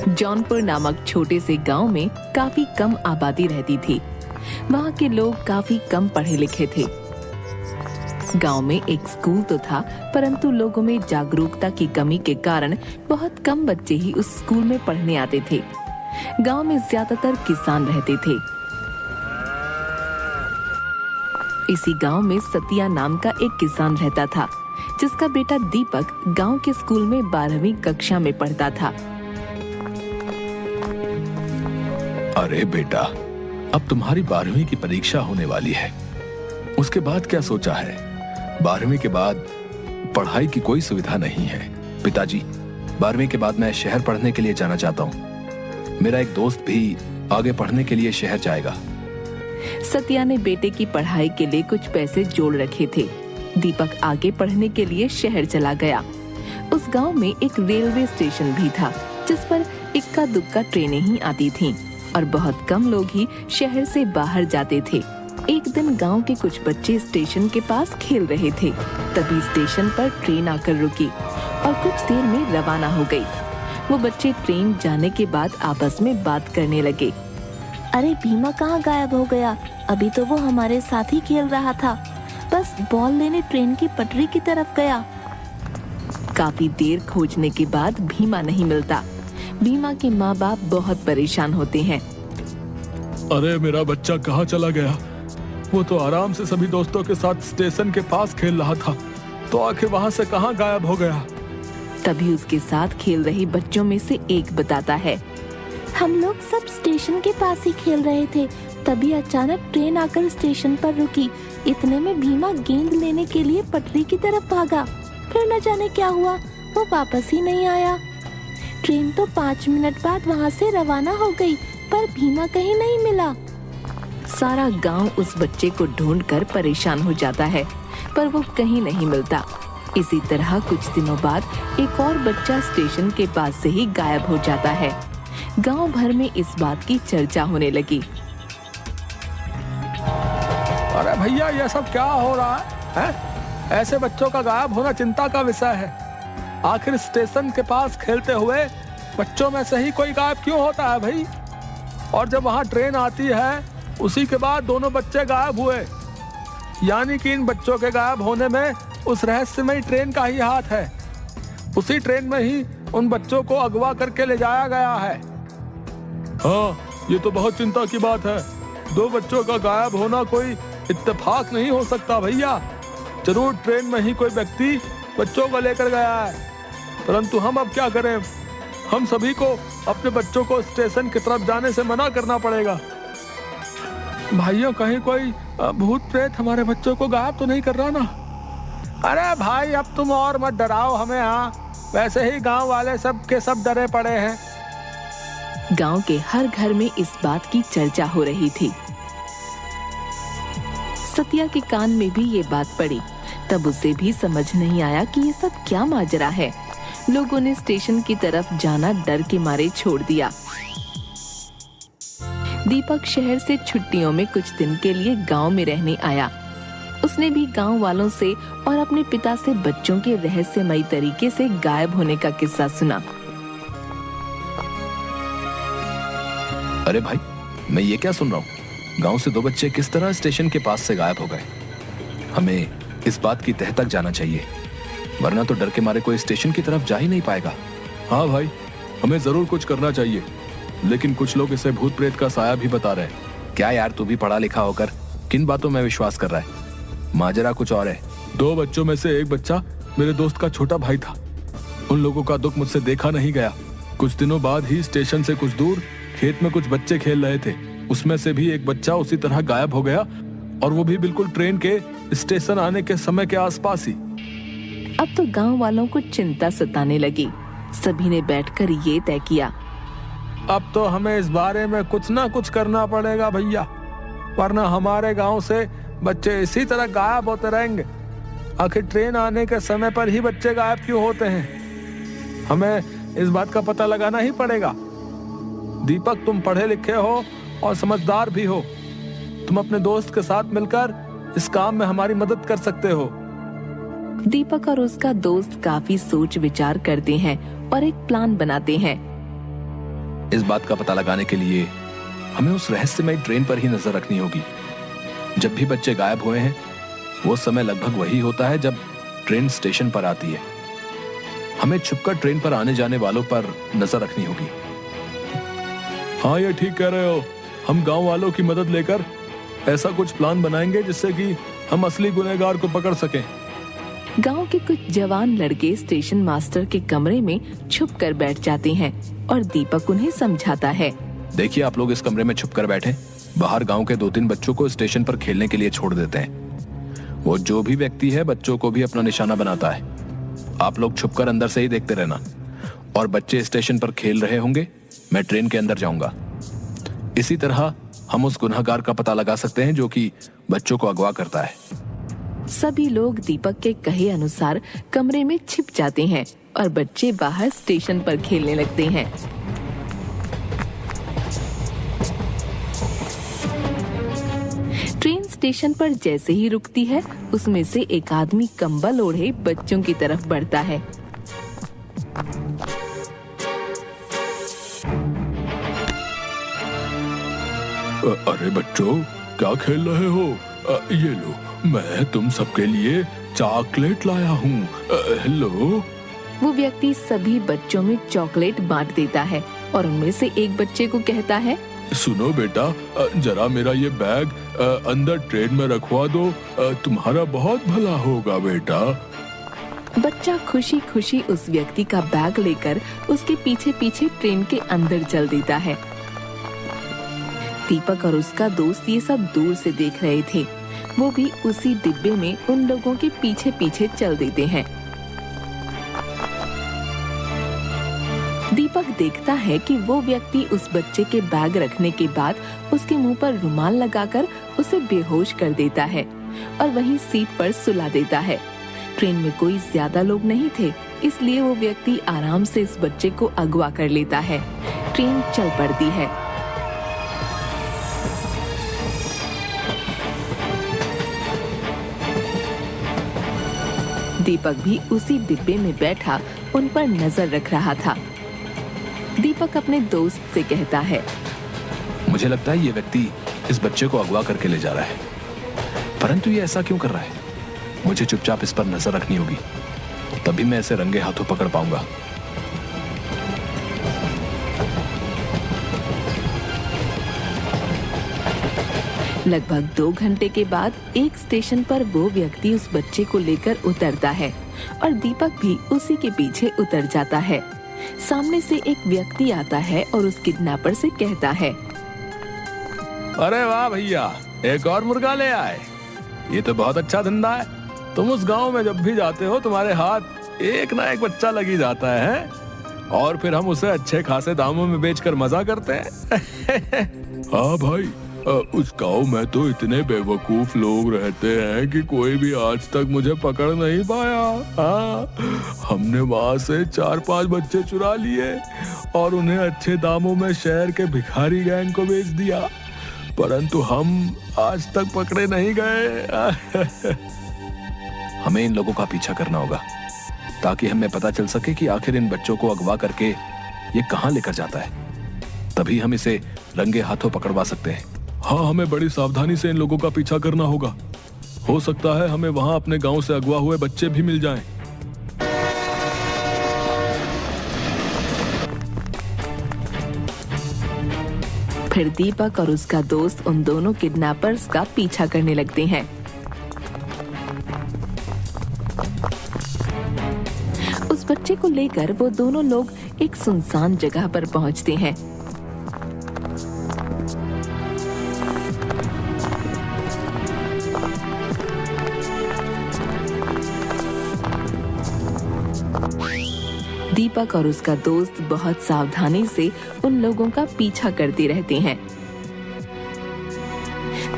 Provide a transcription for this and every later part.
जौनपुर नामक छोटे से गांव में काफी कम आबादी रहती थी। वहां के लोग काफी कम पढ़े लिखे थे। गांव में एक स्कूल तो था, परंतु लोगों में जागरूकता की कमी के कारण बहुत कम बच्चे ही उस स्कूल में पढ़ने आते थे। गांव में ज्यादातर किसान रहते थे। इसी गांव में सतिया नाम का एक किसान रहता था, जिसका बेटा दीपक गांव के स्कूल में 12वीं कक्षा में पढ़ता था। अरे बेटा, अब तुम्हारी 12वीं की परीक्षा होने वाली है। उसके बाद क्या सोचा है? 12वीं के बाद पढ़ाई की कोई सुविधा नहीं है। पिताजी, 12वीं के बाद मैं शहर पढ़ने के लिए जाना चाहता हूँ। मेरा एक दोस्त भी आगे पढ़ने के लिए शहर जाएगा। सतिया ने बेटे की पढ़ाई के लिए कुछ पैसे जोड़ रखे थे। दीपक आगे पढ़ने के लिए शहर चला गया। उस गांव में एक रेलवे स्टेशन भी था, जिस पर इक्का दुक्का ट्रेनें ही आती थीं और बहुत कम लोग ही शहर से बाहर जाते थे। एक दिन गांव के कुछ बच्चे स्टेशन के पास खेल रहे थे। तभी स्टेशन पर ट्रेन आकर रुकी और कुछ देर में रवाना हो गई। वो बच्चे ट्रेन जाने के बाद आपस में बात करने लगे। अरे भीमा कहाँ गायब हो गया? अभी तो वो हमारे साथ ही खेल रहा था, बस बॉल लेने ट्रेन की पटरी की तरफ गया। काफी देर खोजने के बाद भीमा नहीं मिलता। भीमा के माँ बाप बहुत परेशान होते हैं। अरे मेरा बच्चा कहाँ चला गया? वो तो आराम से सभी दोस्तों के साथ स्टेशन के पास खेल रहा था, तो आखिर वहाँ से कहाँ गायब हो गया? तभी उसके साथ खेल रहे बच्चों में से एक बताता है, हम लोग सब स्टेशन के पास ही खेल रहे थे, तभी अचानक ट्रेन आकर स्टेशन पर रुकी। इतने में भीमा गेंद लेने के लिए पटरी की तरफ भागा, फिर न जाने क्या हुआ, वो वापस ही नहीं आया। ट्रेन तो 5 मिनट बाद वहाँ से रवाना हो गई, पर भीमा कहीं नहीं मिला। सारा गांव उस बच्चे को ढूंढकर परेशान हो जाता है, पर वो कहीं नहीं मिलता। इसी तरह कुछ दिनों बाद एक और बच्चा स्टेशन के पास से ही गायब हो जाता है। गांव भर में इस बात की चर्चा होने लगी। अरे भैया, ये सब क्या हो रहा है? ऐसे बच्चों का गायब होना चिंता का विषय है। आखिर स्टेशन के पास खेलते हुए बच्चों में से ही कोई गायब क्यों होता है भाई? और जब वहाँ ट्रेन आती है, उसी के बाद दोनों बच्चे गायब हुए, यानी कि इन बच्चों के गायब होने में उस रहस्यमयी ट्रेन का ही हाथ है। उसी ट्रेन में ही उन बच्चों को अगवा करके ले जाया गया है। हाँ, ये तो बहुत चिंता की बात है। 2 बच्चों का गायब होना कोई इत्तेफाक नहीं हो सकता भैया। जरूर ट्रेन में ही कोई व्यक्ति बच्चों को लेकर गया है, परंतु हम अब क्या करें? हम सभी को अपने बच्चों को स्टेशन की तरफ जाने से मना करना पड़ेगा। भाइयों, कहीं कोई भूत प्रेत हमारे बच्चों को गायब तो नहीं कर रहा ना? अरे भाई, अब तुम और मत डराओ हमें। हाँ, वैसे ही गांव वाले सब के सब डरे पड़े हैं। गांव के हर घर में इस बात की चर्चा हो रही थी। सतिया के कान में भी ये बात पड़ी। तब उसे भी समझ नहीं आया कि ये सब क्या माजरा है। लोगों ने स्टेशन की तरफ जाना डर के मारे छोड़ दिया। दीपक शहर से छुट्टियों में कुछ दिन के लिए गांव में रहने आया। उसने भी गांव वालों से और अपने पिता से बच्चों के रहस्यमयी तरीके से गायब होने का किस्सा सुना। अरे भाई, मैं ये क्या सुन रहा हूँ? गांव से 2 बच्चे किस तरह स्टेशन के पास से गायब हो गए? हमें इस बात की तह तक जाना चाहिए, वरना तो डर के मारे कोई स्टेशन की तरफ जा ही नहीं पाएगा। हाँ भाई, हमें जरूर कुछ करना चाहिए, लेकिन कुछ लोग इसे भूत प्रेत का साया भी बता रहे हैं। क्या यार, तू भी पढ़ा लिखा होकर किन बातों में विश्वास कर रहा है? माजरा कुछ और है। 2 बच्चों में से एक बच्चा मेरे दोस्त का छोटा भाई था। उन लोगों का दुख मुझसे देखा नहीं गया। कुछ दिनों बाद ही स्टेशन से कुछ दूर खेत में कुछ बच्चे खेल रहे थे। उसमें से भी एक बच्चा उसी तरह गायब हो गया, और वो भी बिल्कुल ट्रेन के स्टेशन आने के समय के आसपास ही। अब तो गांव वालों को चिंता सताने लगी। सभी ने बैठकर ये तय किया, अब तो हमें इस बारे में कुछ ना कुछ करना पड़ेगा भैया, वरना हमारे गांव से बच्चे इसी तरह गायब होते रहेंगे। आखिर ट्रेन आने के समय पर ही बच्चे गायब क्यों होते हैं? हमें इस बात का पता लगाना ही पड़ेगा। दीपक, तुम पढ़े लिखे हो और समझदार भी हो। तुम अपने दोस्त के साथ मिलकर इस काम में हमारी मदद कर सकते हो। दीपक और उसका दोस्त काफी सोच विचार करते हैं और एक प्लान बनाते हैं। इस बात का पता लगाने के लिए हमें उस रहस्यमय ट्रेन पर ही नजर रखनी होगी। जब भी बच्चे गायब हुए हैं वो समय लगभग वही होता है जब ट्रेन स्टेशन पर आती है। हमें छुपकर ट्रेन पर आने जाने वालों पर नजर रखनी होगी। हाँ, ये ठीक कह रहे हो। हम गांव वालों की मदद लेकर ऐसा कुछ प्लान बनाएंगे जिससे कि हम असली गुनहगार को पकड़ सकें। गांव के कुछ जवान लड़के स्टेशन मास्टर के कमरे में छुपकर बैठ जाते हैं और दीपक उन्हें समझाता है। देखिए, आप लोग इस कमरे में छुपकर बैठे, बाहर गांव के 2-3 बच्चों को स्टेशन पर खेलने के लिए छोड़ देते हैं। वो जो भी व्यक्ति है बच्चों को भी अपना निशाना बनाता है। आप लोग छुपकर अंदर से ही देखते रहना, और बच्चे स्टेशन पर खेल रहे होंगे, मैं ट्रेन के अंदर जाऊंगा। इसी तरह हम उस गुनहगार का पता लगा सकते हैं जो कि बच्चों को अगवा करता है। सभी लोग दीपक के कहे अनुसार कमरे में छिप जाते हैं और बच्चे बाहर स्टेशन पर खेलने लगते हैं। ट्रेन स्टेशन पर जैसे ही रुकती है, उसमें से एक आदमी कंबल ओढ़े बच्चों की तरफ बढ़ता है। अरे बच्चों, क्या खेल रहे हो? ये लो, मैं तुम सबके लिए चॉकलेट लाया हूँ। हेलो। वो व्यक्ति सभी बच्चों में चॉकलेट बांट देता है और उनमें से एक बच्चे को कहता है, सुनो बेटा, जरा मेरा ये बैग अंदर ट्रेन में रखवा दो, तुम्हारा बहुत भला होगा बेटा। बच्चा खुशी खुशी उस व्यक्ति का बैग लेकर उसके पीछे पीछे ट्रेन के अंदर चल देता है। दीपक और उसका दोस्त ये सब दूर से देख रहे थे। वो भी उसी डिब्बे में उन लोगों के पीछे पीछे चल देते हैं। दीपक देखता है कि वो व्यक्ति उस बच्चे के बैग रखने के बाद उसके मुंह पर रुमाल लगाकर उसे बेहोश कर देता है और वहीं सीट पर सुला देता है। ट्रेन में कोई ज्यादा लोग नहीं थे, इसलिए वो व्यक्ति आराम से इस बच्चे को अगवा कर लेता है। ट्रेन चल पड़ती है। दीपक भी उसी डिब्बे में बैठा उन पर नजर रख रहा था। दीपक अपने दोस्त से कहता है, मुझे लगता है ये व्यक्ति इस बच्चे को अगवा करके ले जा रहा है, परंतु ये ऐसा क्यों कर रहा है? मुझे चुपचाप इस पर नजर रखनी होगी, तभी मैं इसे रंगे हाथों पकड़ पाऊंगा। लगभग 2 घंटे के बाद एक स्टेशन पर वो व्यक्ति उस बच्चे को लेकर उतरता है और दीपक भी उसी के पीछे उतर जाता है। सामने से एक व्यक्ति आता है और उस किडनैपर से कहता है, अरे वाह भैया, एक और मुर्गा ले आए। ये तो बहुत अच्छा धंधा है। तुम उस गांव में जब भी जाते हो तुम्हारे हाथ एक ना एक बच्चा लगी जाता है और फिर हम उसे अच्छे खासे दामों में बेचकर मजा करते हैं। हाँ भाई, उस गांव में तो इतने बेवकूफ लोग रहते हैं कि कोई भी आज तक मुझे पकड़ नहीं पाया। हाँ, हमने वहां से 4-5 बच्चे चुरा लिए और उन्हें अच्छे दामों में शहर के भिखारी गैंग को बेच दिया, परंतु हम आज तक पकड़े नहीं गए। हमें इन लोगों का पीछा करना होगा ताकि हमें पता चल सके कि आखिर इन बच्चों को अगवा करके ये कहां लेकर जाता है। तभी हम इसे रंगे हाथों पकड़वा सकते हैं। हाँ, हमें बड़ी सावधानी से इन लोगों का पीछा करना होगा। हो सकता है हमें वहां अपने गांव से अगवा हुए बच्चे भी मिल जाएं। फिर दीपक और उसका दोस्त उन दोनों किडनैपर्स का पीछा करने लगते हैं। उस बच्चे को लेकर वो दोनों लोग एक सुनसान जगह पर पहुंचते हैं। दीपक और उसका दोस्त बहुत सावधानी से उन लोगों का पीछा करते रहते हैं।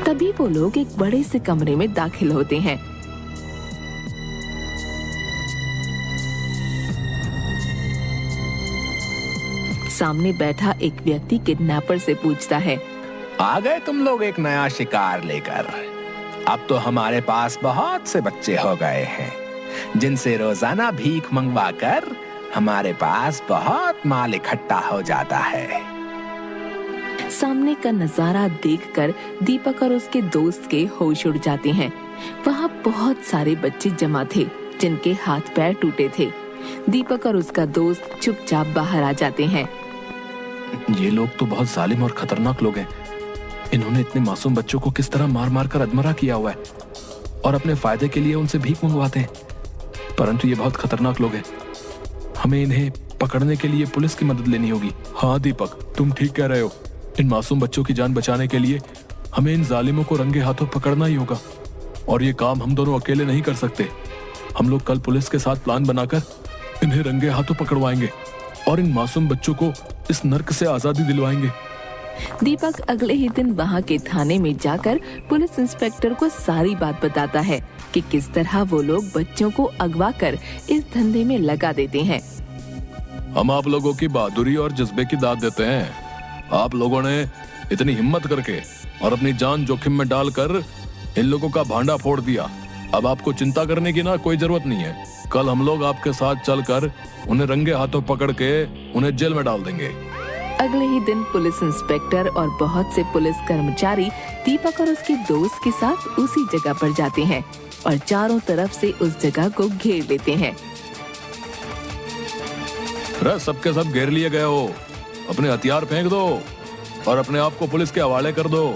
तभी वो लोग एक बड़े से कमरे में दाखिल होते हैं। सामने बैठा एक व्यक्ति किडनैपर से पूछता है, आ गए तुम लोग एक नया शिकार लेकर? अब तो हमारे पास बहुत से बच्चे हो गए हैं जिनसे रोजाना भीख मंगवा कर हमारे पास बहुत माल इकट्ठा हो जाता है। सामने का नजारा देखकर दीपक और उसके दोस्त के होश उड़ जाते हैं। वहाँ बहुत सारे बच्चे जमा थे जिनके हाथ पैर टूटे थे। दीपक और उसका दोस्त चुपचाप बाहर आ जाते हैं। ये लोग तो बहुत जालिम और खतरनाक लोग हैं। इन्होंने इतने मासूम बच्चों को किस तरह मार मार कर अधमरा किया हुआ है और अपने फायदे के लिए उनसे भीख मंगवाते हैं। परंतु ये बहुत खतरनाक लोग हैं। हमें इन्हें पकड़ने के लिए पुलिस की मदद लेनी होगी। हाँ दीपक, तुम ठीक कह रहे हो। इन मासूम बच्चों की जान बचाने के लिए हमें इन जालिमों को रंगे हाथों पकड़ना ही होगा। और ये काम हम दोनों अकेले नहीं कर सकते। हम लोग कल पुलिस के साथ प्लान बनाकर इन्हें रंगे हाथों पकड़वाएंगे और इन मासूम बच्चों को इस नर्क से आजादी दिलवाएंगे। दीपक अगले ही दिन वहाँ के थाने में जाकर पुलिस इंस्पेक्टर को सारी बात बताता है कि किस तरह वो लोग बच्चों को अगवा कर इस धंधे में लगा देते हैं। हम आप लोगों की बहादुरी और जज्बे की दाद देते हैं। आप लोगों ने इतनी हिम्मत करके और अपनी जान जोखिम में डालकर इन लोगों का भांडा फोड़ दिया। अब आपको चिंता करने की ना कोई जरूरत नहीं है। कल हम लोग आपके साथ चलकर उन्हें रंगे हाथों पकड़ के उन्हें जेल में डाल देंगे। अगले ही दिन पुलिस इंस्पेक्टर और बहुत से पुलिस कर्मचारी दीपक और उसके दोस्त के साथ उसी जगह पर जाते हैं और चारों तरफ से उस जगह को घेर लेते हैं। सबके सब घेर लिए गए हो। अपने हथियार फेंक दो और अपने आप को पुलिस के हवाले कर दो।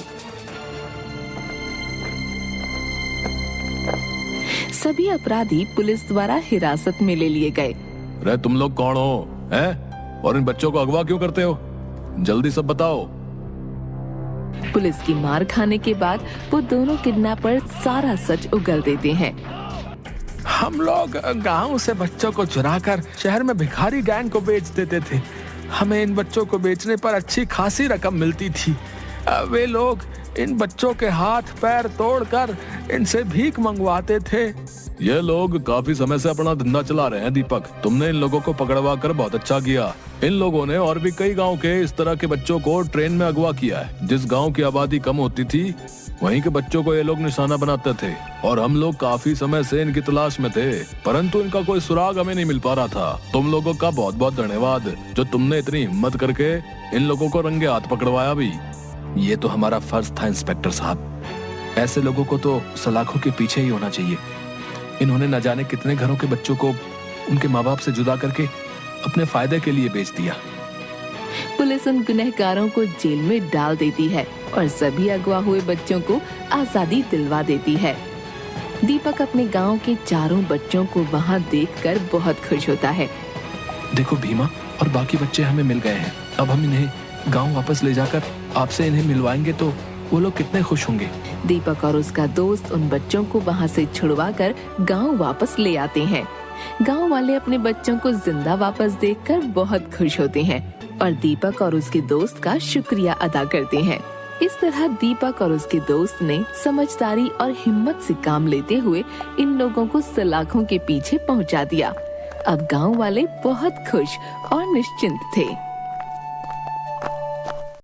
सभी अपराधी पुलिस द्वारा हिरासत में ले लिए गए। रे तुम लोग कौन हो हैं? और इन बच्चों को अगवा क्यों करते हो? जल्दी सब बताओ। पुलिस की मार खाने के बाद वो दोनों किडनैपर सारा सच उगल देते हैं। हम लोग गांव से बच्चों को चुराकर शहर में भिखारी गैंग को बेच देते थे। हमें इन बच्चों को बेचने पर अच्छी खासी रकम मिलती थी। वे लोग इन बच्चों के हाथ पैर तोड़कर इनसे भीख मंगवाते थे। ये लोग काफी समय से अपना धंधा चला रहे हैं दीपक। तुमने इन लोगों को पकड़वा कर बहुत अच्छा किया। इन लोगों ने और भी कई गांव के इस तरह के बच्चों को ट्रेन में अगवा किया है। जिस गांव की आबादी कम होती थी वहीं के बच्चों को ये लोग निशाना बनाते थे और हम लोग काफी समय से इनकी तलाश में थे, परंतु इनका कोई सुराग हमें नहीं मिल पा रहा था। तुम लोगों का बहुत बहुत धन्यवाद जो तुमने इतनी हिम्मत करके इन लोगों को रंगे हाथ पकड़वाया भी। ये तो हमारा फर्ज था इंस्पेक्टर साहब। ऐसे लोगों को तो सलाखों के पीछे ही होना चाहिए। इन्होंने न जाने कितने घरों के बच्चों को उनके माँ बाप से जुदा करके अपने फायदे के लिए बेच दिया। पुलिस उन गुनहगारों को जेल में डाल देती है और सभी अगवा हुए बच्चों को आजादी दिलवा देती है। दीपक अपने गांव के चारों बच्चों को वहां देखकर बहुत खुश होता है। देखो भीमा और बाकी बच्चे हमें मिल गए हैं। अब हम इन्हें गांव वापस ले जाकर आपसे इन्हें मिलवाएंगे तो वो लोग कितने खुश होंगे। दीपक और उसका दोस्त उन बच्चों को वहां से छुड़वाकर गांव वापस ले आते हैं। गांव वाले अपने बच्चों को जिंदा वापस देखकर बहुत खुश होते हैं और दीपक और उसके दोस्त का शुक्रिया अदा करते हैं। इस तरह दीपक और उसके दोस्त ने समझदारी और हिम्मत से काम लेते हुए इन लोगों को सलाखों के पीछे पहुंचा दिया। अब गांव वाले बहुत खुश और निश्चिंत थे।